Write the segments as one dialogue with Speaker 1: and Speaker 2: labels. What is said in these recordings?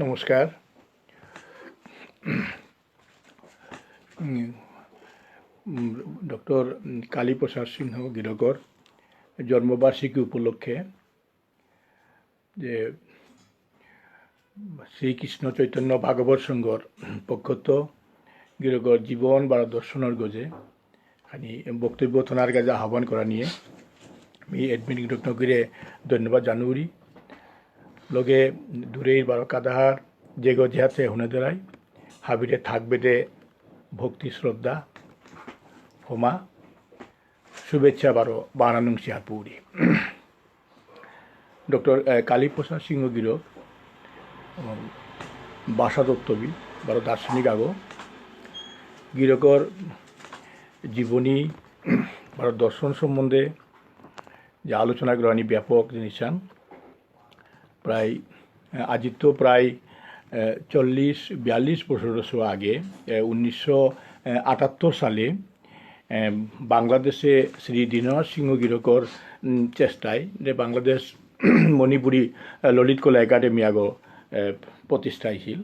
Speaker 1: নমস্কার। ডক্টর কালীপ্রসাদ সিংহ গিরকর জন্মবার্ষিকী উপলক্ষে যে শ্রীকৃষ্ণ চৈতন্য ভাগবত সংঘর পক্ষত গিরকর জীবন বা দর্শনের গজে খানি বক্তব্য থানার কাজে আহ্বান করা নিয়ে আমি এডমিন গিরকনগিরে ধন্যবাদ জানুরি লগে দূরের বারো কাদাহার যে গজে আছে হুনে দাঁড়াই হাবিরে থাকবে দে ভক্তি শ্রদ্ধা হোমা শুভেচ্ছা বারো বানানুং সিহারপুরি ডক্টর কালীপ্রসাদ সিংহ গিরক ভাষাতত্ত্ববিদ বারো দার্শনিক আগো গিরকর জীবনী বারো দর্শন সম্বন্ধে যে আলোচনা গ্রহণী ব্যাপক জিনিসান প্রায় আজিত প্রায় 40-42 বছর আগে 1978 সালে বাংলাদেশে শ্রী দীননাথ সিংহ গিরকর চেষ্টায় যে বাংলাদেশ মণিপুরী ললিত কলা একাডেমি আগো প্রতিষ্ঠা হয়েছিল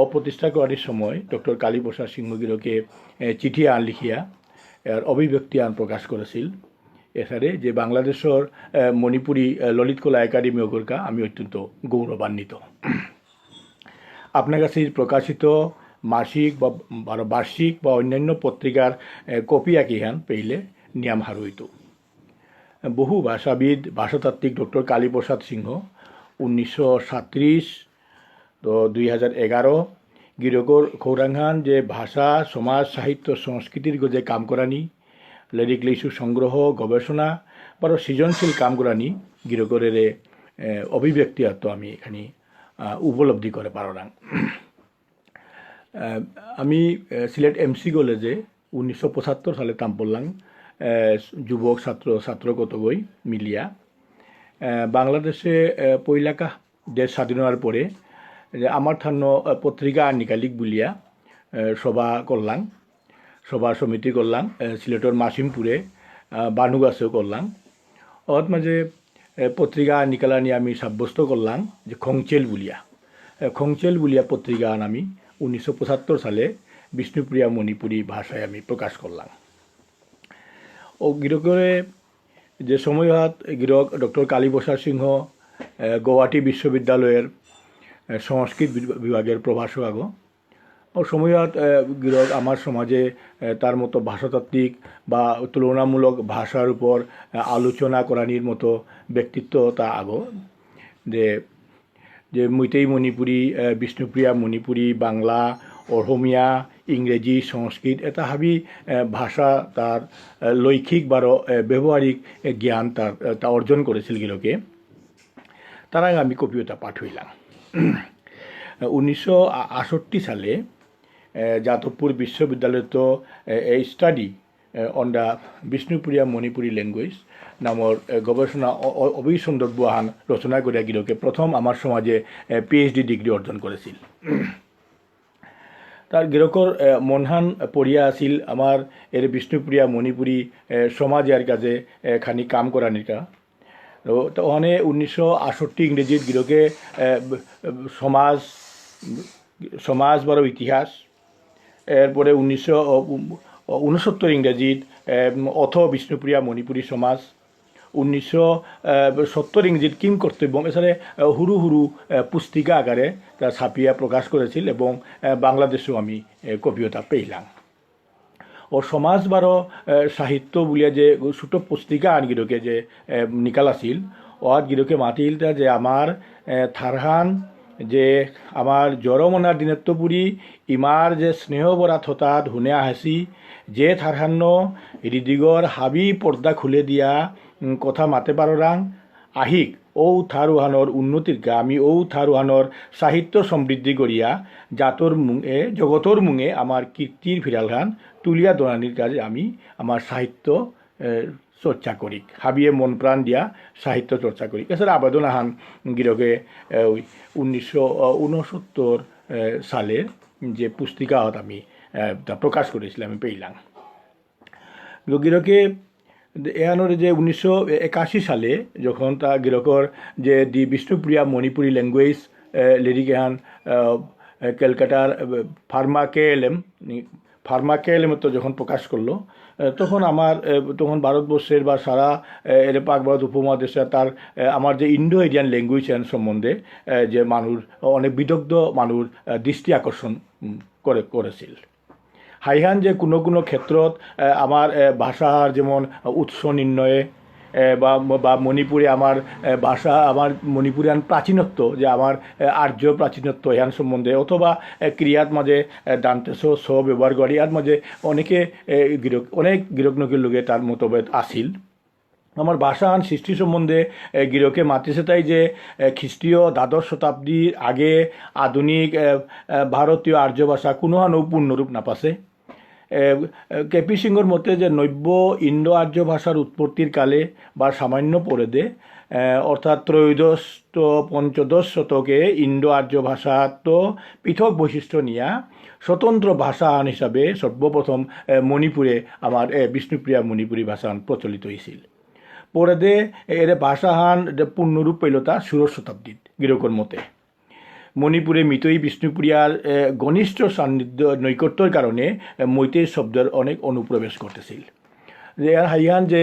Speaker 1: অপ্রতিষ্ঠা করার সময় ডক্টর কালীপ্রসাদ সিংহ গিরকে চিঠি আন লিখিয়া এর অভিব্যক্তি আন প্রকাশ করেছিল এছাড়ে যে বাংলাদেশের মণিপুরী ললিত কলা একাডেমি অগরকা আমি অত্যন্ত গৌরবান্বিত। আপনার কাছে প্রকাশিত মাসিক বা বার্ষিক বা অন্যান্য পত্রিকার কপি আঁকিহান পেইলে নিয়াম হারইত। বহু ভাষাবিদ ভাষাতাত্ত্বিক ডক্টর কালীপ্রসাদ সিংহ 1937 তো 2011 গিরকর খৌরাংহান যে ভাষা সমাজ সাহিত্য সংস্কৃতির গজে কাম করানি লিরিক লিসু সংগ্রহ গবেষণা বা সৃজনশীল কাম করানি গিরকরের অভিব্যক্তি তো আমি এখানে উপলব্ধি করে পারলাম। আমি সিলেট এমসি কলেজে 1975 সালে তাম পড়লাম যুবক ছাত্রগত বই মিলিয়া বাংলাদেশে পইলাকা দেশ স্বাধীন হওয়ার পরে যে আমার থান্য পত্রিকা নিকালিক বুলিয়া সভা করলাম, সভা সমিতি করলাম সিলেটর মাসিমপুরে বানুগাছেও করলাম। ওর মাঝে পত্রিকা নিকালা নিয়ে আমি সাব্যস্ত করলাম যে খংচেল বুলিয়া পত্রিকা আমি 1975 সালে বিষ্ণুপ্রিয়া মণিপুরী ভাষায় আমি প্রকাশ করলাম। ও গিরকরে যে সময় গিরক ডক্টর কালীপ্রসাদ সিংহ গৌহাটি বিশ্ববিদ্যালয়ের সংস্কৃত বিভাগের প্রভাষক আগো ও সময়ত গিরক আমার সমাজে তার মতো ভাষাতাত্ত্বিক বা তুলনামূলক ভাষার উপর আলোচনা করানির মতো ব্যক্তিত্ব তা আগো যে মৈতেই মণিপুরী বিষ্ণুপ্রিয়া মণিপুরী বাংলা অসমীয়া ইংরেজি সংস্কৃত এটা হাবি ভাষা তার লৈখিক বারো ব্যবহারিক জ্ঞান তা অর্জন করেছিল গিরকে তার আগে আমি কপিটা পাঠ হইলাম। 1968 সালে যাদবপুর বিশ্ববিদ্যালয়ত এই study on the Bishnupriya Manipuri language নামৰ গবেষণা অভিসন্দর্ভ আহান রচনা করিয়া গিরকে প্রথম আমার সমাজে পিএইচডি ডিগ্রি অর্জন করেছিল। তার গিরকর মনহান পড়িয়া আছিল আমার এর বিষ্ণুপ্রিয়া মণিপুরী সমাজ আর কাজে খানি কাম করানিকা তো ওখানে 1968 ইংরেজিত গিরকে সমাজ বারো ইতিহাস এরপরে 1969 ইংরেজিত অথ বিষ্ণুপ্রিয়া মণিপুরী সমাজ 1970 ইংরেজিত কিম কর্তব্য এছাড়া হুরু হুরু পুস্তিকা আকারে তা ছাপিয়া প্রকাশ করেছিল এবং বাংলাদেশেও আমি কপিটা পেইলাম। ও সমাজ বারো সাহিত্য বলিয়া যে ছোট পুস্তিকা আন গিরকে যে নিকাল আছিল ওয়াত গিরকে মাতিল যে আমার থারহান যে আমার জড়মনার দিনত্বপুরী ইমার যে স্নেহ বরাত হঠাৎ হুনে আহেছি যে থারহান্ন হৃদিগর হাবি পর্দা খুলে দিয়া কথা মাতে পারাং আহিক ও থারুহানোর উন্নতির আমি ও থারুহানোর সাহিত্য সমৃদ্ধি করিয়া জাতর মুঙে জগতর মুঙে আমার কীর্তির ফিরালখান তুলিয়া দোনানির কাজে আমি আমার সাহিত্য চর্চা করি হাবিয়ে মন প্রাণ দিয়া সাহিত্য চর্চা করি। এছাড়া আবেদন আহান গিরকে 1969 সালের যে পুস্তিকা আমি তা প্রকাশ করেছিলাম আমি পেইলাম। গিরকে এখানোর যে 1981 সালে যখন তা গিরকর যে দি বিষ্ণুপ্রিয়া মণিপুরি ল্যাঙ্গুয়েজ লিরিক এহান ক্যালকাটার ফার্মা কে এল এম তো যখন প্রকাশ করলো, তখন তখন ভারতবর্ষের বা সারা পাক ভারত উপমহাদেশে তার আমার যে ইন্ডো এরিয়ান ল্যাঙ্গুয়েজ সম্বন্ধে যে মানুষ অনেক বিদগ্ধ মানুষ দৃষ্টি আকর্ষণ করেছিল। হাইহান যে কোনো ক্ষেত্ৰত আমার ভাষার যেমন উৎস নির্ণয়ে বা মণিপুরে আমার ভাষা, আমার মণিপুরিয়ান প্রাচীনত্ব যে আমার আর্য প্রাচীনত্ব এহান সম্বন্ধে, অথবা ক্রিয়াত মাঝে দান্তে স ব্যবহার করি, ইয়ার মাঝে অনেক গিরকনকির লোকে তার মতভেদ আসিল। আমার ভাষাহান সৃষ্টি সম্বন্ধে গিরকে মাতিছে তাই যে খ্রিস্টীয় দ্বাদশ শতাব্দীর আগে আধুনিক ভারতীয় আর্য ভাষা কোনোহানো পূর্ণরূপ নাপাছে। কেপি সিংহর মতে যে নব্য ইন্ডো আর্য ভাষার উৎপত্তির কালে বা সামান্য পরে দে, অর্থাৎ ত্রয়োদশ তো পঞ্চদশ শতকে ইন্ডো আর্য ভাষা তো পৃথক বৈশিষ্ট্য নিয়া স্বতন্ত্র ভাষাহান হিসাবে সর্বপ্রথম মণিপুরে আমার বিষ্ণুপ্রিয়া মণিপুরী ভাষাহান প্রচলিত হয়েছিল। পরে দে এর ভাষাহান পূর্ণরূপ পেল তা ষোড়শ শতাব্দীত গিরকর মতে। মণিপুরে মিতৈ বিষ্ণুপ্রিয়ার ঘনিষ্ঠ সান্নিধ্য নৈকট্যর কারণে মৈতেই শব্দের অনেক অনুপ্রবেশ ঘটেছিল। যে হাইহান যে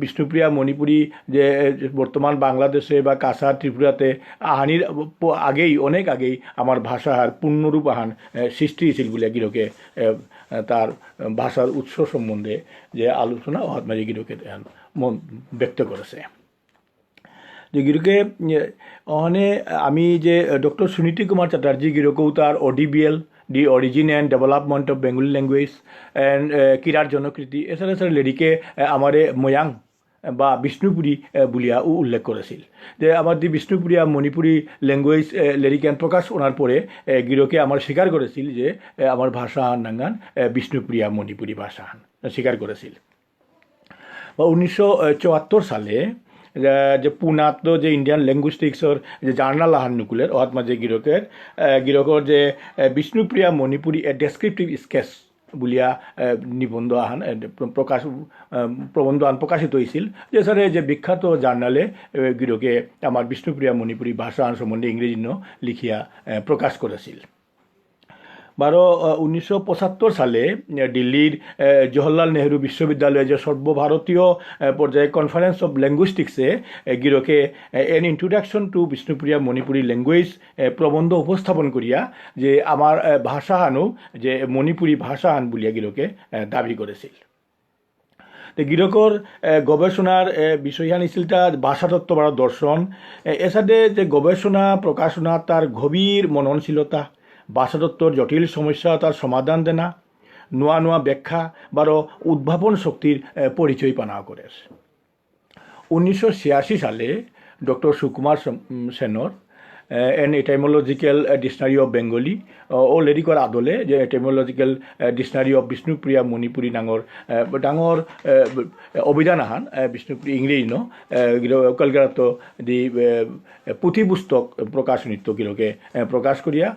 Speaker 1: বিষ্ণুপ্রিয়া মণিপুরী যে বর্তমান বাংলাদেশে বা কাছাড় ত্রিপুরাতে আহানির অনেক আগেই আমার ভাষার পূর্ণরূপ আহান সৃষ্টি হয়েছিল বলে গিরকে তার ভাষার উৎস সম্বন্ধে যে আলোচনা অহাতমারি গিরকে মন ব্যক্ত করেছে। যে গিরকে অহনে আমি যে ডক্টর সুনীতি কুমার চ্যাটার্জি গিরকেও তার ODBL the origin and development of Bengali language and কিরার জনকৃতি এছাড়া লেডিকে আমারে ময়াং বা বিষ্ণুপুরী বলিয়া উল্লেখ করেছিল। যে আমার দি বিষ্ণুপুরিয়া মণিপুরী ল্যাঙ্গুয়েজ লেরিক্যান প্রকাশ ওনার পরে গিরকে আমার স্বীকার করেছিল যে আমার ভাষাহান নাঙ্গান বিষ্ণুপ্রিয়া মণিপুরী ভাষাহান স্বীকার করেছিল। বা 1974 সালে যে পুনাত যে ইন্ডিয়ান ল্যাঙ্গুইস্টিক্সর যে জার্নাল আহান নুকুলের অহাত মাঝে গিরকর যে বিষ্ণুপ্রিয়া মণিপুরী ডেসক্রিপটিভ স্কেচ বুলিয়া নিবন্ধ আহান প্রবন্ধ আহান প্রকাশিত হয়েছিল। যে স্যারে যে বিখ্যাত জার্নালে গিরকে আমার বিষ্ণুপ্রিয়া মণিপুরী ভাষা আহান সম্বন্ধে ইংরেজি লিখিয়া প্রকাশ করেছিল। 1975 সালে দিল্লির জওহরলাল নেহরু বিশ্ববিদ্যালয়ে যে সর্বভারতীয় পর্যায়ে কনফারেন্স অফ ল্যাঙ্গুইস্টিক্সে গিরকে an introduction to Bishnupriya Manipuri language প্রবন্ধ উপস্থাপন করিয়া যে আমার ভাষাহানও যে মণিপুরী ভাষাহান বলিয়া গিরকে দাবি করেছিল। গিরকর গবেষণার বিষয়হান ছিল তার ভাষাতত্ত্ব বা দর্শন। এছাড়া যে গবেষণা প্রকাশনা তার গভীর মননশীলতা, ভাষাতত্ত্বর জটিল সমস্যা তার সমাধান দেনা, নোয়া ব্যাখ্যা বারো উদ্ভাবন শক্তির পরিচয় পানা করে। 1986 সালে ডক্টর সুকুমার সেনর an etymological dictionary of Bengali ও লেরিকর আদলে যে etymological dictionary of Bishnupriya Manipuri ডাঙর অভিধান আহান বিষ্ণুপ্রিয়া ইংরেজি কলকাতা দি পুঁথি পুস্তক প্রকাশনিত্য গিরকে প্রকাশ করিয়া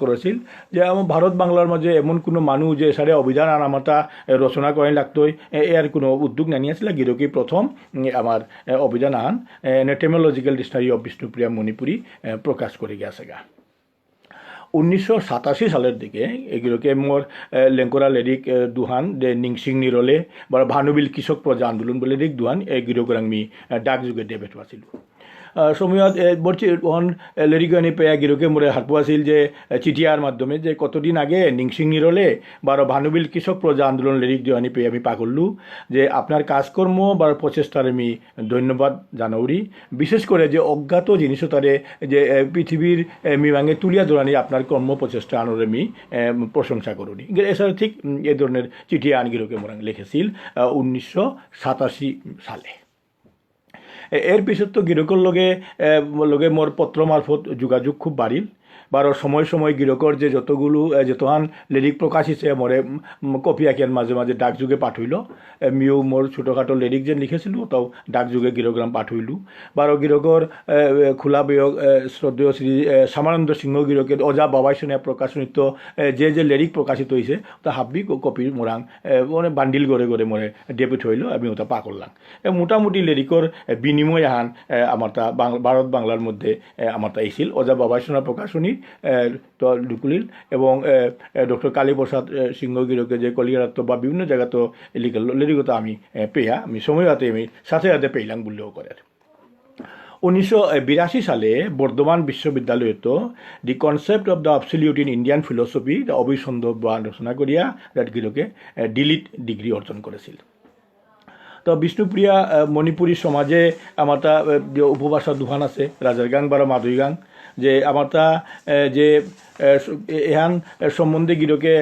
Speaker 1: করেছিল। যে আমার ভারত বাংলার মাঝে এমন কোনো মানুষ যে সারে অভিধান আর আমারটা রচনা করেন লাগতোই এর কোনো উদ্যোগ না নিয়েছিল। গিরকি প্রথম আমার অভিধান আহান এটেমোলজিক্যাল ডিকশনারি অফ বিষ্ণুপ্রিয়া মণিপুরী প্রকাশ করে গেছে গা। 1987 সালের দিকে এগুলোকে মোর লেঙ্করা লেরিক দুহান যে নিংসিং নিরলে বা ভানুবিল কৃষক প্রজা আন্দোলন বলে লেরিক দুহান এগুলোকে আমি ডাক যুগে ডেবেট পাইছিল। সময়ত বলছি ওহন লেরিকানি পেয়া গিরকে মোরে হাত পোয়াছিল যে চিঠিয়ার মাধ্যমে যে কতদিন আগে নিংসিং নিরলে বা ভানুবিল কৃষক প্রজা আন্দোলন লেরিক দিওয়ানি পেয়ে আমি পাগললু যে আপনার কাজকর্ম বা প্রচেষ্টার আমি ধন্যবাদ জানাউরি। বিশেষ করে যে অজ্ঞাত জিনিসও তারে যে পৃথিবীর মিমাঙ্গে তুলিয়া ধরানি আপনার কর্ম প্রচেষ্টা আনোর আমি প্রশংসা করুনি। এছাড়া ঠিক এ ধরনের চিঠি আনগিরকে মোরাং লিখেছিল 1987 সালে। এর পিছত তো গিরকর লগে মোর পত্র মারফত যোগাযোগ খুব বাড়িল। বারো সময় সময় গিরকর যে যতহান লিরিক প্রকাশ হিসেবে মরে কপি আঁকিয়ান মাঝে মাঝে ডাক যুগে পাঠইল মিউ মোর ছোটোখাটো লিরিক যে লিখেছিল তাও ডাক যুগে গিরগ্রাম পাঠইলু বারো গিরকর খোলা বিয়োগ শ্রদ্ধেয় শ্রী শ্যামানন্দ সিংহ গিরকের অজা বাবাই সোনিয়া প্রকাশনিত যে লিরিক প্রকাশিত হয়েছে তা হাব্বি কপি মোরাং মানে বান্ডিল করে করে মরে ডেপুট হইল আমি ওটা পা করলাম মোটামুটি লিরিকর বিনিময় আহান আমার তা ভারত বাংলার মধ্যে আমার তা এইছিল অজা বাবাই সোনা প্রকাশনী তো ঢুকুলিল এবং ডক্টর কালীপ্রসাদ সিংহ গিরকে যে কলিকাতা বা বিভিন্ন জায়গাতেও লিরিকতা আমি পেয়া আমি সময় হাতে আমি সাথে সাথে পেইলাম বললেও করে 1982 সালে বর্ধমান বিশ্ববিদ্যালয়ত the concept of the absolute in Indian philosophy দ্য অভিসন্ধব বা আলোচনা করিয়া গিরকে ডিলিট ডিগ্রি অর্জন করেছিল তো বিষ্ণুপ্রিয়া মণিপুরী সমাজে আমার তা যে উপভাষা দুহান আছে রাজার গাং বা মাদুই গাং যে আমার তা যে এহান সম্বন্ধে গিরকে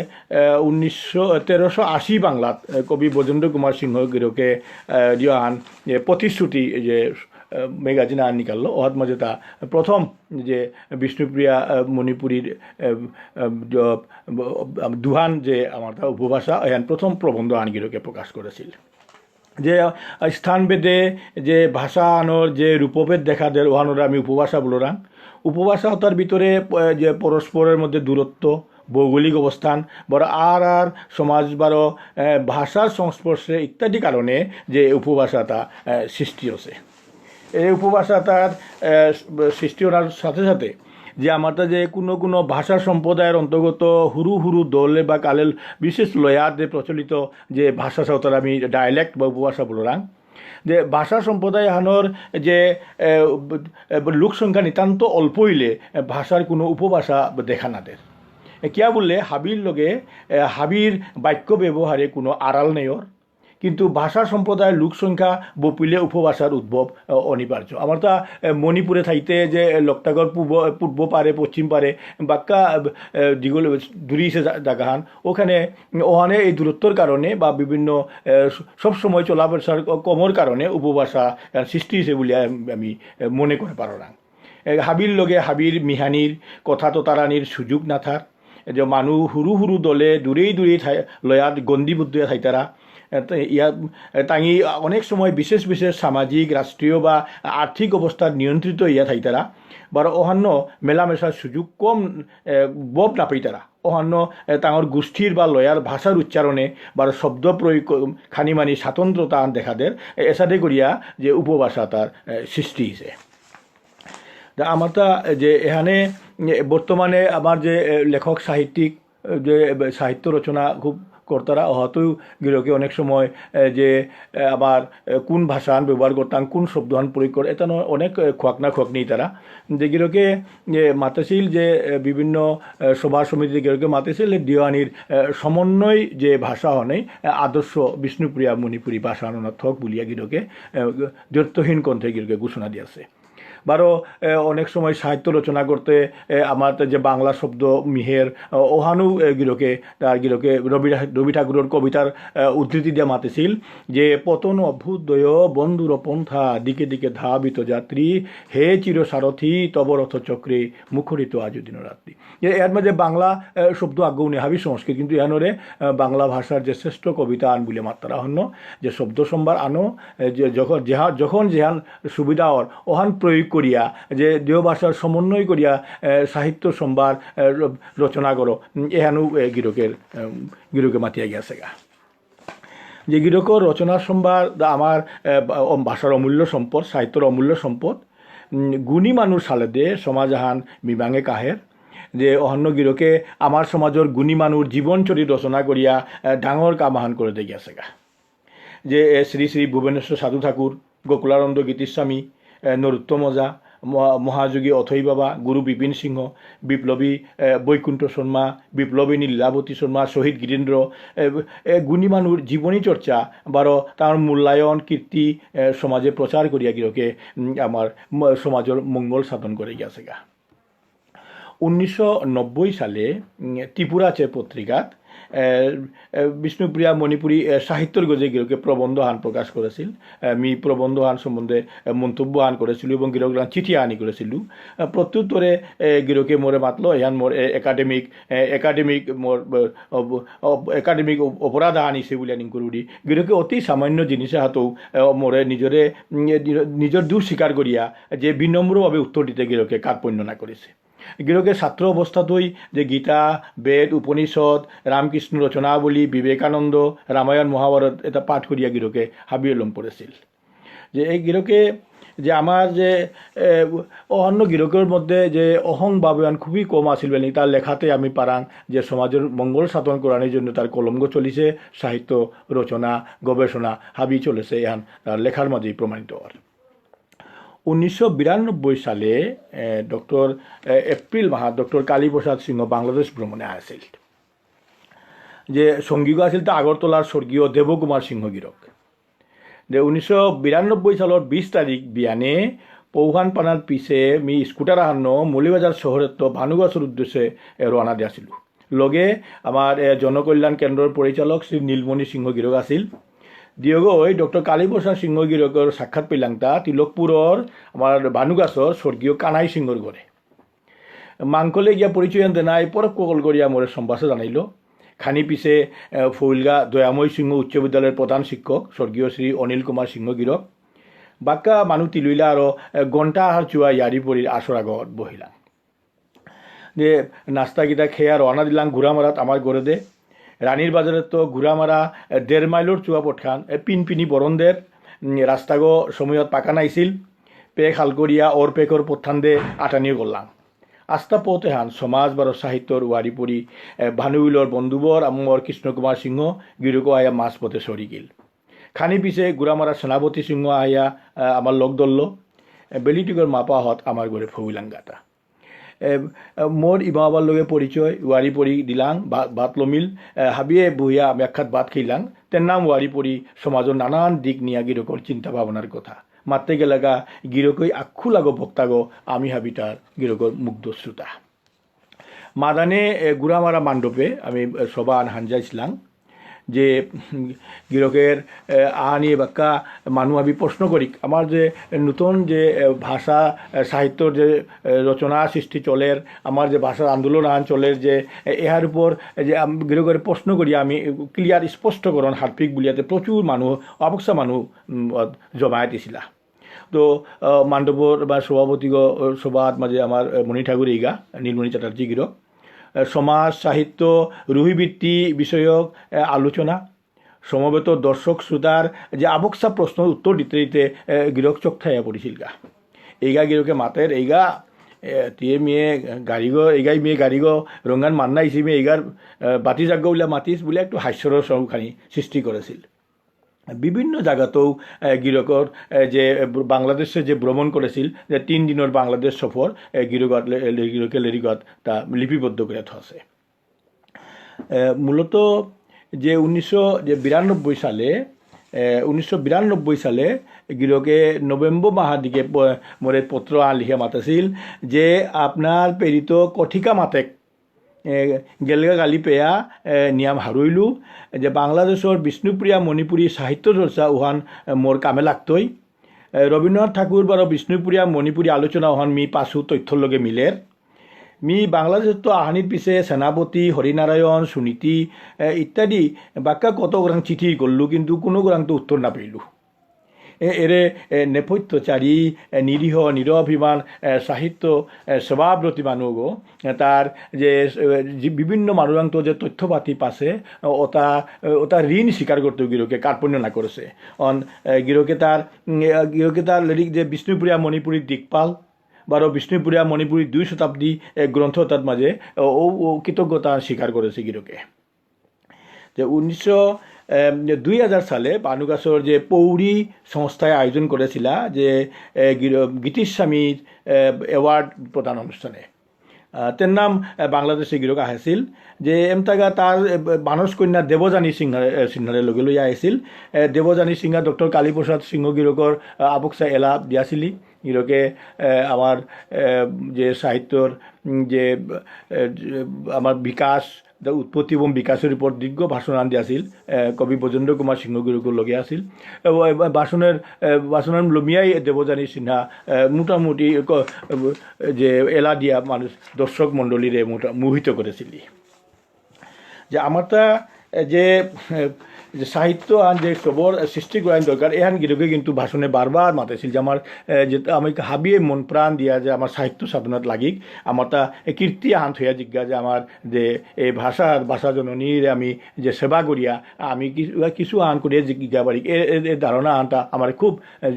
Speaker 1: 1380 বাংলাত কবি ব্রজেন্দ্র কুমার সিংহ গিরকে দিয়ান প্রতিশ্রুতি যে ম্যাগাজিন আর নিকাললো ওহার মাঝে তা প্রথম যে বিষ্ণুপ্রিয়া মণিপুরীর দুহান যে আমার তা উপভাষা এহান প্রথম প্রবন্ধ আনগিরকে প্রকাশ করেছিল যে স্থানভেদে যে ভাষা আনোর যে রূপভেদ দেখা দেয় ওহানোর আমি উপভাষা বললাম উপভাষা তার ভিতরে যে পরস্পরের মধ্যে দূরত্ব ভৌগোলিক অবস্থান বড় আর সমাজ বড় ভাষার সংস্পর্শে ইত্যাদি কারণে যে উপভাষাটা সৃষ্টি হচ্ছে এই উপভাষা তার সৃষ্টি হওয়ার সাথে সাথে যে আমাদের যে কোনো ভাষা সম্প্রদায়ের অন্তর্গত হুরু দলে বা কালেল বিশেষ লয়ার যে প্রচলিত যে ভাষা সাঁওতার আমি ডায়ালেক্ট বা উপভাষা বললাম যে ভাষা সম্প্রদায় হানোর যে লোক সংখ্যা নিতান্ত অল্প হইলে ভাষার কোনো উপভাষা দেখা না দেয় কিয়া বললে হাবির লগে হাবির বাক্য ব্যবহারে কোনো আড়াল নেয়র কিন্তু ভাষা সম্প্রদায়ের লোক সংখ্যা বপিলে উপভাষার উদ্ভব অনিবার্য আমার তা মণিপুরে থাইতে যে লকটাগর পূর্ব পারে পশ্চিম পারে বাক্কা যেগুলো দূরিয়েছে জায়গাহান ওখানে এই দূরত্বর কারণে বা বিভিন্ন সবসময় চলাফেরার কমর কারণে উপভাষা সৃষ্টি হয়েছে বলে আমি মনে করে পারো না হাবির লগে হাবির মিহানির কথা তো তারানির সুযোগ না থাক যে মানুষ হুরু দলে দূরেই লয়াত গন্ডিবদ্ধ থাইতারা ইয়া তাঙি অনেক সময় বিশেষ সামাজিক রাষ্ট্রীয় বা আর্থিক অবস্থা নিয়ন্ত্রিত ইয়া থাইতারা বার অহান্য মেলামেশার সুযোগ কম বব নাপাই তারা অহান্য তাঁর গোষ্ঠীর বা লয়ার ভাষার উচ্চারণে বা শব্দ প্রয়োগ খানিমানি স্বাতন্ত্রতা দেখা দেয় এসাদে করিয়া যে উপভাষা তার সৃষ্টি হয়েছে আমার তা যে এখানে বর্তমানে আমার যে লেখক সাহিত্যিক যে সাহিত্য রচনা খুব কর্তারা হয়তো গিরকে অনেক সময় যে আবার কোন ভাষান ব্যবহার করতাম কোন শব্দান প্রয়োগ করে এটা অনেক খোয়াকনি তারা যে গিরকে মাতেছিল যে বিভিন্ন সভা সমিতি গিরকে মাতেছিল দিওয়ানির সমন্বয় যে ভাষা হনে আদর্শ বিষ্ণুপ্রিয়া মণিপুরী ভাষা অনর্থক বলিয়া গিরকে দ্বৈতহীন কণ্ঠে গিরকে ঘোষণা দিয়েছে বারো অনেক সময় সাহিত্য রচনা করতে আমার যে বাংলা শব্দ মিহের ওহানু গিরকে তার গিরকে রবি ঠাকুরের কবিতার উদ্ধৃতি দিয়ে মাতেছিল যে পতন অভ্যুদয় বন্ধুর পন্থা দিকে দিকে ধাবিত যাত্রী হে চির সারথী তব রথ চক্রে মুখরিত আজ দিন রাত্রি এর মাঝে বাংলা শব্দ আগ্রহ নেহাবি সংস্কৃত কিন্তু এহানরে বাংলা ভাষার যে শ্রেষ্ঠ কবিতা আন বলে মাত্রা হন্য যে শব্দ সম্ভার আনো যে যখন যেহান সুবিধা ওহান প্রয়োগ করিয়া যে দেহ ভাষার সমন্বয় করিয়া সাহিত্য সম্ভার রচনা করো এহানু গিরকে মাতিয়া গেছে গা যে গিরকর রচনার সম্ভার আমার ভাষার অমূল্য সম্পদ সাহিত্যর অমূল্য সম্পদ গুণী মানুষ সালে দে সমাজাহান মিবাঙে কাহের যে অহন্য গিরকে আমার সমাজের গুণী মানুষ জীবনচরিত রচনা করিয়া ডাঙর কামাহান করে দিয়ে গেছে গা যে শ্রী শ্রী ভুবনেশ্বর সাধু ঠাকুর গোকুলানন্দ গীতিস্বামী নরোত্তম ওঝা মহাযোগী অথৈ বাবা গুরু বিপিন সিংহ বিপ্লবী বৈকুণ্ঠ শর্মা বিপ্লবিনী লীলাবতী শর্মা শহীদ গিরীন্দ্র গুণী মানুষ জীবনী চর্চা বারো তার মূল্যায়ন কীর্তি সমাজে প্রচার করিয়া গিরকে আমার সমাজের মঙ্গল সাধন করে গেছে গা 1990 সালে ত্রিপুরা চে পত্রিকাত বিষ্ণুপ্রিয়া মণিপুরী সাহিত্যর গজে গিরকে প্রবন্ধ হান প্রকাশ করেছিল মি প্রবন্ধ হান সম্বন্ধে মন্তব্য হান করেছিল এবং গিরকলান চিঠি আনি করেছিল প্রত্যুত্তরে গিরকে মোরে মাতলো ইহান মোর একাডেমিক মোর একাডেমিক অপরাধ আনিছে বলে আনি করুদি গিরকে অতি সামান্য জিনিসে হাতও মোরে নিজের দোষ স্বীকার করিয়া যে বিনম্রভাবে উত্তর দিতে গিরকে কার্পণ্য না করেছে গিরকে ছাত্র অবস্থাতেই যে গীতা বেদ উপনিষদ রামকৃষ্ণ রচনাবলী বিবেকানন্দ রামায়ণ মহাভারত এটা পাঠ করিয়া গিরকে হাবিলম পড়েছিল যে এই গিরকে যে আমার যে অন্য গিরকের মধ্যে যে অহংভাবায়ন খুবই কম আছিল বলে তার লেখাতে আমি পারাং যে সমাজের মঙ্গল সাধন করানোর জন্য তার কলঙ্গ চলিছে সাহিত্য রচনা গবেষণা হাবি চলেছে এখন তার লেখার মাঝেই প্রমাণিত হয় 1992 সালে ডক্টর এপ্রিল মাহত ডক্টর কালীপ্রসাদ সিংহ বাংলাদেশ ভ্রমণে আসছিল যে সঙ্গীগ আছিল তা আগরতলার স্বর্গীয় দেবকুমার সিংহ গিরক যে 1992 সালের 20 তারিখ বিয়ানে পৌহান পানার পিছে মি স্কুটার আহান্ন মৌলিবাজার শহরের তো ভানুগাছর উদ্দেশ্যে রওনা দিয়াছিল লগে আমার জনকল্যাণ কেন্দ্রের পরিচালক শ্রী নীলমণি সিংহ গিরক আছিল দিয়গৈ ডক্টর কালীপ্রসাদ সিংহ গিরকর সাক্ষাৎ পেলাম তা তিলকপুরের আমার ভানুগাছর স্বর্গীয় কানাই সিংহর ঘরে মাংকলে গিয়া পরিচয় আনতে নাই পরক কল করিয়া মোরে সম্বাসে জানাইল খানি পিছে ফৌলগা দয়াময় সিংহ উচ্চ বিদ্যালয়ের প্রধান শিক্ষক স্বর্গীয় শ্রী অনিল কুমার সিংহ গিরক বাক্কা মানুষ তিলইলা আর ঘণ্টা আহার চুয়া ইয়ারি পরির আসর আগত বহিলাম যে নাস্তা গীতা খেয়ে রওনা দিলাম ঘুরামারাত আমার ঘরে দে রানীর বাজারে তো ঘুরামারা 1.5 মাইলর চুয়া পটখান পিনপিনি বরণদের রাস্তাগো সময়ত পাকা নাইছিল পেক হালকরিয়া ওর পেকর পথান দে আটানিও করলাম আস্থা পথে হান সমাজ বারো সাহিত্যর ওয়ারি পরি ভানুবিলর বন্ধুবর আমার কৃষ্ণ কুমার সিংহ গিরুকো আয়া মাছ পথে সরি গিল খানি পিছে গুড়ামারা সেনাপতি সিংহ আয়া আমার লোক ধরল বেলিটিকর মাপাহত আমার ঘরে ফৌলাঙ্গাটা মোর ইমা আবার লগে পরিচয় ওয়ারি পরি দিলাং ভাত লমিল হাবিয়ে বহিয়া আমি একখাত ভাত খেলাম তের নাম ওয়ারি পরি সমাজের নানান দিক নিয়া গিরকর চিন্তা ভাবনার কথা মারতে গেলাগা গিরকই আক্ষু লাগো ভক্তাগো আমি হাবিটার গিরকর মুগ্ধ শ্রোতা মাদানে গুড়ামারা মান্ডপে আমি সবা হানজাইছিলাম যে গিরকের আনিয়ে বাক্কা মানুষ আমি প্রশ্ন করি আমার যে নতুন যে ভাষা সাহিত্যর যে রচনা সৃষ্টি চলের আমার যে ভাষার আন্দোলন আন চলের যে এর উপর যে গিরকের প্রশ্ন করি আমি ক্লিয়ার স্পষ্টকরণ হার্পিক বুলিয়াতে প্রচুর মানুষ অবস্থা মানুষ জমায়েত দিছিলা তো মান্ডপর বা সভাপতি সভাত মাঝে আমার মণি ঠাকুর ইগা নীলমণি চ্যাটার্জি গিরক সমাজ সাহিত্য রুহিবৃত্তি বিষয়ক আলোচনা সমবেত দর্শক শ্রোতার যে আবক্সা প্রশ্ন উত্তর দিতে দিতে গিরক চোখ থাইয়া পড়িছিল গা এইগা গিরকে মাতের এইগা তিয়ে মেয়ে গাড়িগো এইগাই মেয়ে গাড়িগো রঙান মান্না হিসেবে এইগার বাতি জাগ্য বলে মাতিস বলে একটু হাস্যরস সবখানি সৃষ্টি করেছিল বিভিন্ন জায়গাতেও গিরকর যে বাংলাদেশে যে ভ্রমণ করেছিল যে 3 দিনের বাংলাদেশ সফর গিরকে লেরিগত তা লিপিবদ্ধ করে আছে মূলত যে 1992 সালে গিরকে নভেম্বর মাহৰ দিকে মোরে পত্র লিখে মাতাছিল যে আপনার প্রেরিত কথিকা মাতেক গেলগা গালি পেয়া নিয়াম হারইলু যে বাংলাদেশের বিষ্ণুপ্রিয়া মণিপুরী সাহিত্য চর্চা উহান মোর কামে লাগতই রবীন্দ্রনাথ ঠাকুর বারো বিষ্ণুপ্রিয়া মণিপুরী আলোচনা উহান মি পাশু তথ্যর লগে মিলের মি বাংলাদেশ তো আহানির পিছে সেনাপতি হরিনারায়ণ সুনীতি ইত্যাদি বাক্কা কত গোরাং চিঠি করলু কিন্তু কোনো গোরাং তো উত্তর না পেলু এরে নেপথ্যচারী নিরীহ নিরভিমান সাহিত্য স্বভাবব্রতী মানুষ তার যে বিভিন্ন মানুষ তো যে তথ্যপাতি পাশে ওটা ঋণ স্বীকার করতে গিরকে কার্পণ্য না করেছে গিরকে তার লিরিক যে বিষ্ণুপ্রিয়া মণিপুরী দিকপাল বারো বিষ্ণুপ্রিয়া মণিপুরী 2 শতাব্দী গ্রন্থ তার মাঝে ও কৃতজ্ঞতা স্বীকার করেছে গিরকে যে 2000 সালে বানুগাছর যে পৌরী সংস্থায় আয়োজন করেছিল যে গীতিস্বামীর অ্যাওয়ার্ড প্রদান অনুষ্ঠানে তের নাম বাংলাদেশে গিরক আহিছিল যে এমতাগা তার মানস কন্যা দেবযানী সিংহারে লগে লই আহিছিল দেবযানী সিংহা ডক্টর কালীপ্রসাদ সিংহ গিরকর আবক্সা এলাপ দিয়াছিলি গিরকে আমার যে সাহিত্যর যে আমার বিকাশ দ্য উৎপত্তি এবং বিকাশের উপর দীর্ঘ ভাষণ দিয়াছিল কবি ব্রজেন্দ্র কুমার সিংহগুরুকে লগে আছিল ভাষণের লমিয়াই দেবযানী সিনহা মোটামুটি যে এলা দিয়া মানুষ দর্শক মণ্ডলীরে মোহিত করেছিল যে আমারটা যে সাহিত্য আন যে খবর সৃষ্টি করার দরকার এহান গিরকে কিন্তু ভাষণে বারবার মাতেছিল যে আমার যে আমি হাবিয়ে মন প্রাণ দিয়া যে আমার সাহিত্য সাধনাত লাগিক আমারটা কীর্তি আহান থইয়া জিজ্ঞা যে আমার যে এই ভাষা জননীর আমি যে সেবা করিয়া আমি কিছু আহান করিয়া জিজ্ঞা পারি এই ধারণা আনটা আমার খুব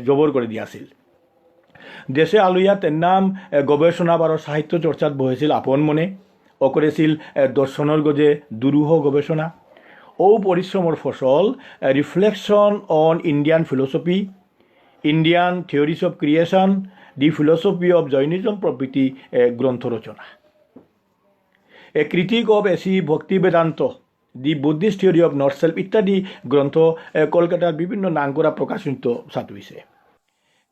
Speaker 1: জবর করে দিয়াছিল দেশে আলুইয়া তের নাম গবেষণা বারো সাহিত্য চর্চাত বহেছিল আপন মনে ও করেছিল দর্শনের গজে দুরূহ গবেষণা ও পরিশ্রমর ফসল reflection on Indian philosophy Indian theories of creation the philosophy of Jainism প্রভৃতি গ্রন্থ রচনা এ ক্রিটিক অফ এসি Bhakti Vedanta the Buddhist theory of north self ইত্যাদি গ্রন্থ কলকাতার বিভিন্ন নামকরা প্রকাশিত সাত হয়েছে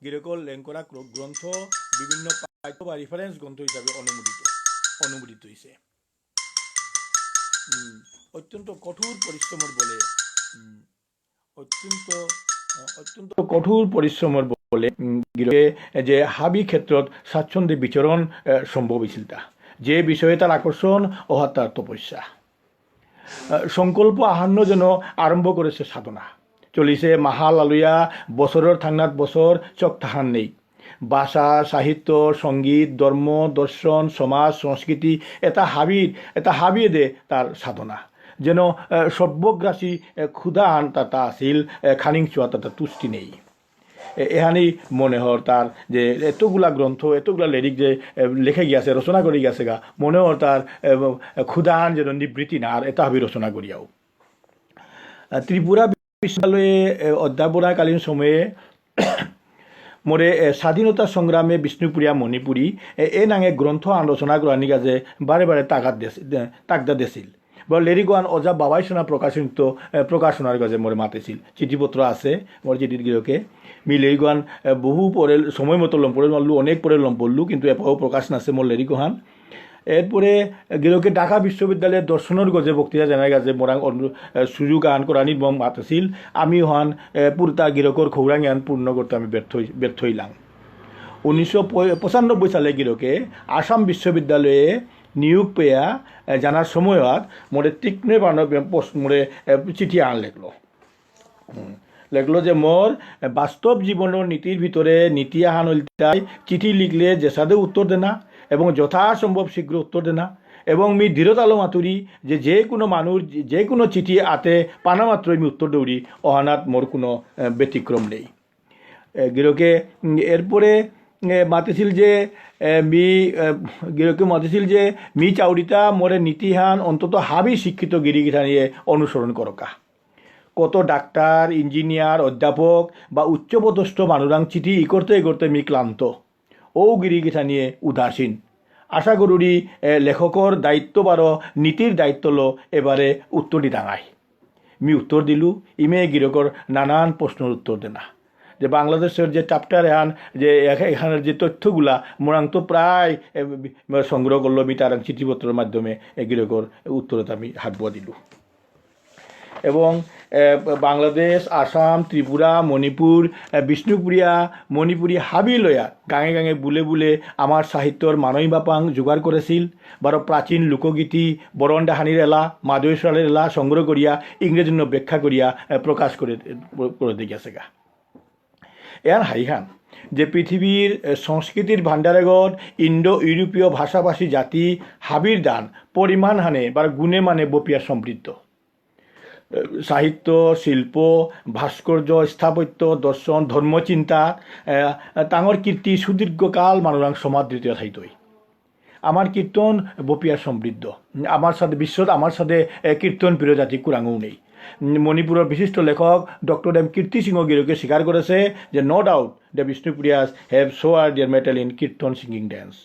Speaker 1: গিরকল লেঙ্করা গ্রন্থ বিভিন্ন পাঠ্য বা রেফারেন্স গ্রন্থ হিসাবে অনুমোদিত হয়েছে অত্যন্ত কঠোর পরিশ্রমের বলে অত্যন্ত কঠোর পরিশ্রমের বলে যে হাবি ক্ষেত্রত স্বাচ্ছন্দ্যে বিচরণ সম্ভব হয়েছিল তা যে বিষয়ে তার আকর্ষণ ও তার তপস্যা সংকল্প আহান্য যেন আরম্ভ করেছে সাধনা চলিছে মাহাল আলুয়া বছরের থাংনাত বছর চক তাহান নেই ভাষা সাহিত্য সঙ্গীত ধর্ম দর্শন সমাজ সংস্কৃতি এটা হাবিয়ে দে তার সাধনা যেন সর্বগ্রাসী ক্ষুধা আন তাতা আছিল খানিং চুয়া তাতা তুষ্টি নেই এহানি মনে হর তার যে এতগুলা গ্রন্থ এতগুলা লিরিক যে লেখে গিয়াছে রচনা করে গিয়াছে গা মনে হর তার ক্ষুধা আন যেন নিবৃত্তি না আর এটা হাবি রচনা করিয়াও ত্রিপুরা বিশ্ববিদ্যালয়ে অধ্যাপনাকালীন সময়ে মোরে স্বাধীনতা সংগ্রামে বিষ্ণুপুরিয়া মণিপুরী এ নাঙে গ্রন্থ আলোচনা করার নিগাজে বারে বারে তাকদা দিছিল বা লেরিগোয়ান অজা বাবাই সোনা প্রকাশনার কাজে মোরে মাতেছিল চিঠিপত্র আছে মোর চিঠির গিরকে মি লেরিগোয়ান বহু পরে সময় মতো লম পড়ে মারলু অনেক পরে লম পড়লু কিন্তু এপাও প্রকাশ নাছে মোর লেরিগোহান এরপরে গিরকে ঢাকা বিশ্ববিদ্যালয়ের দর্শনের গজে বক্তৃতা জানা গেছে মোরাং সুযোগ আন করানির বম মাতেছিল আমি হন পুরতা গিরকর খৌরাঙি আন পূর্ণ করতে আমি ব্যর্থ হইলাম 1995 সালে গিরকে আসাম বিশ্ববিদ্যালয়ে নিয়োগ পেয়া জানার সময়ত মোরে তীক্ষ্ণ মোরে চিঠি আন লেখলো যে মোর বাস্তব জীবনের নীতির ভিতরে নীতি আহান উল্টাই চিঠি লিখলে যেসাদে উত্তর দেনা এবং যথাসম্ভব শীঘ্র উত্তর দেনা এবং মি দৃঢ়তালো মাতুরি যে কোনো মানুষ যে কোনো চিঠি আতে পানা মাত্রই আমি উত্তর দৌড়ি অহানাত মোর কোনো ব্যতিক্রম নেই গিরকে এরপরে মাতিছিল যে মি চাউরিতা মোরে নীতিহান অন্তত হাবি শিক্ষিত গিরিগিঠা নিয়ে অনুসরণ করকা কত ডাক্তার ইঞ্জিনিয়ার অধ্যাপক বা উচ্চপদস্থ মানুরাং চিঠি করতে মি ক্লান্ত ও গিরিগিঠা নিয়ে উদাসীন আশা করুরি লেখকর দায়িত্ব বারো নীতির দায়িত্ব লো এবারে উত্তরটি ডাঙায় মি উত্তর দিলু ইমে গিরকর নানান প্রশ্নের উত্তর দেনা যে বাংলাদেশের যে চ্যাপ্টার এহান যে এখানের যে তথ্যগুলা মোরাং তো প্রায় সংগ্রহ করলো মি তার চিঠিপত্রের মাধ্যমে গিরকর উত্তরত আমি হাতবোয়া দিলু এবং বাংলাদেশ আসাম ত্রিপুরা মণিপুর বিষ্ণুপুরিয়া মণিপুরী হাবি লয়া গাঙে গাঙে বুলে আমার সাহিত্যর মানই বাপাং জোগাড় করেছিল বারো প্রাচীন লোকগীতি বরণডাহানির এলা মাদৈশালের এলা সংগ্রহ করিয়া ইংরেজি ব্যাখ্যা করিয়া প্রকাশ করে দিয়েছে গা এর হাইহান যে পৃথিবীর সংস্কৃতির ভাণ্ডারেগত ইন্ডো ইউরোপীয় ভাষাভাষী জাতি হাবির দান পরিমাণ হানে বা গুণে মানে বপিয়া সমৃদ্ধ সাহিত্য শিল্প ভাস্কর্য স্থাপত্য দর্শন ধর্মচিন্তা তাঙর কীর্তি সুদীর্ঘকাল মানুরাং সমাদৃত থাইতই আমার কীর্তন বপিয়া সমৃদ্ধ আমার সাথে বিশ্বত আমার সাথে কীর্তন প্রিয় জাতি কুরাঙও নেই মণিপুরের বিশিষ্ট লেখক ডক্টর এম কীর্তি সিংহ গিরকে স্বীকার করেছে যে no doubt the Bishnupriyas have shown their mettle in kirtan singing dance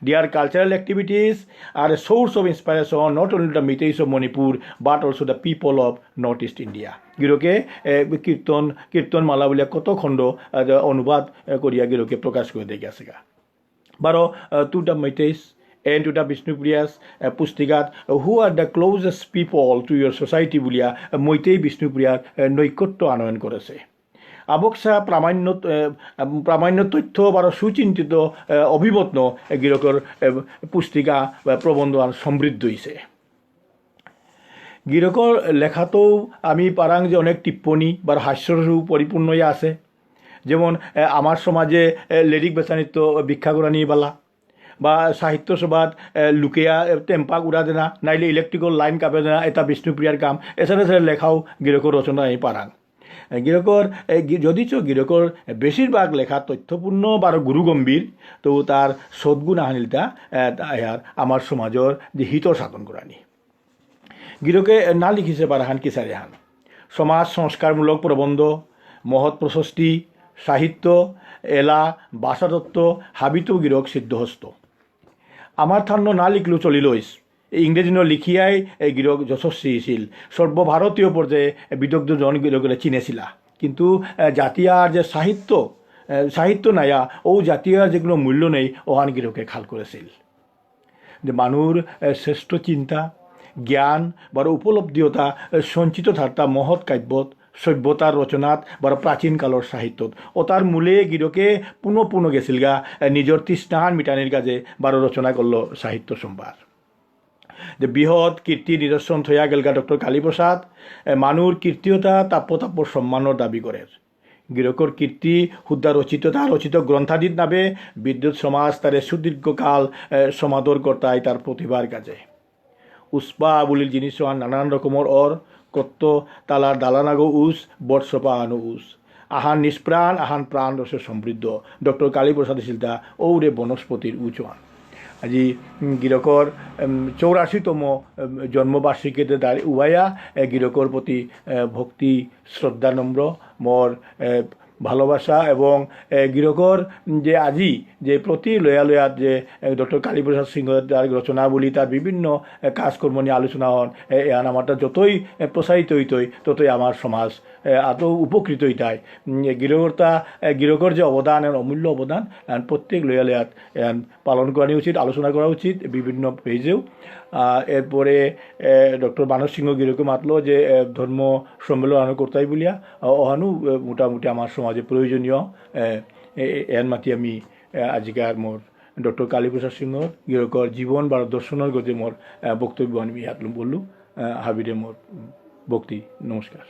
Speaker 1: Their cultural activities are a source of inspiration not only to the Meiteis of Manipur but also the people of Northeast India. গিরকে কীর্তন মালা বলিয়া কত খণ্ড অনুবাদ করিয়া গিরকে প্রকাশ করে দিয়ে গেছে গা বারো to the Meiteis and to the Bishnupriyas pustikat who are the closest people to your society বুলিয়া Meitei বিষ্ণুপ্রিয়ার নৈকট্য আনয়ন করেছে। আবক্সা প্রামাণ্য তথ্য বা সুচিন্তিত অভিবত্ন গিরকর পুস্তিকা বা প্রবন্ধ আর সমৃদ্ধ হয়েছে। গিরকর লেখাতেও আমি পারাং যে অনেক টিপ্পনী বা হাস্যরসু পরিপূর্ণ আছে, যেমন আমার সমাজে লেরিক বেচানিত্য ভিক্ষা করা নিয়ে বালা বা সাহিত্য সভাত লুকিয়া টেম্পাক উড়া দেনা নাইলে ইলেকট্রিক্যাল লাইন কাপে দেনা এটা বিষ্ণুপ্রিয়ার কাম। এছাড়া লেখাও গিরকর রচনা আমি পারাং। গিরকর যদিচ গিরকর বেশিরভাগ লেখা তথ্যপূর্ণ বা গুরুগম্ভীর, তো তার সদ্গুণ আহানিলতা আমার সমাজের যে হিত সাধন করানি। গিরকে না লিখিছে বারাহান কিসারিহান সমাজ সংস্কারমূলক প্রবন্ধ, মহৎ প্রশস্তি, সাহিত্য, এলা, ভাষাতত্ত্ব হাবিত গিরক সিদ্ধহস্ত। আমার থান্য না লিখলেও চলিলইস, ইংরেজি লিখিয়াই গিরক যশস্বী ছিল। সর্বভারতীয় পর্যায়ে বিদগ্ধজন গিরকরে চিনেছিলা, কিন্তু জাতিয়ার যে সাহিত্য নাইয়া ও জাতিয়ার যেগুলো মূল্য নেই ওহান গিরকে খাল করেছিল। যে মানুর শ্রেষ্ঠ চিন্তা, জ্ঞান বা উপলব্ধিতা সঞ্চিত থাকতা মহৎ কাব্যত, সভ্যতার রচনাত বা প্রাচীন কালের সাহিত্যত ও তার মূলে গিরকে পুনঃ গেছিল গা নিজের তৃষ্ণাহান মিটানির কাজে বারো রচনা করল সাহিত্য সম্ভার। যে বৃহৎ কীর্তি নিদর্শন থইয়া গেলগা ডক্টর কালীপ্রসাদ মানুর কীর্তিয়তা তাপ্য সম্মানের দাবি করেন। গিরকর কীর্তি হুদ্দা রচিত গ্রন্থাদিত নামে বিদ্যুৎ সমাজ তার সুদীর্ঘকাল সমাদর কর্তায় তার প্রতিভার কাজে। উস্পা বলির জিনিস নানান রকমের কত্ত তালার দালানাগো উস বটসপা আনো উস আহান নিষ্প্রাণ আহান প্রাণ রসে সমৃদ্ধ ডক্টর কালীপ্রসাদ শিলতা ঔরে বনস্পতির উচোয়ান। আজি গিরকর 84তম জন্মবার্ষিকীতে উবাইয়া গিরকর প্রতি ভক্তি শ্রদ্ধা নম্র মোর ভালোবাসা এবং গিরকর যে আজি যে প্রতি লয়াত যে ডক্টর কালীপ্রসাদ সিংহ তার রচনাবলী তার বিভিন্ন কাজকর্ম নিয়ে আলোচনা হন, এহান আমারটা যতই প্রসারিত হইতই ততই আমার সমাজ এত উপকৃত হইতায়। গিরকর যে অবদান অমূল্য অবদান প্রত্যেক লয়াত পালন করা উচিত, আলোচনা করা উচিত বিভিন্ন পেজেও। এরপরে ডক্টর মানস সিংহ গিরকে মাতলো যে ধর্ম সম্মেলন করতাই বলিয়া অহানু মোটামুটি আমার সমাজে প্রয়োজনীয় এর মাতি আমি আজিকার মোর ডক্টর কালীপ্রসাদ সিংহ গিরকর জীবন বা দর্শনের গতি মোর বক্তব্য আমি হাতলুম বললু হাবিরে মোর ভক্তি। নমস্কার।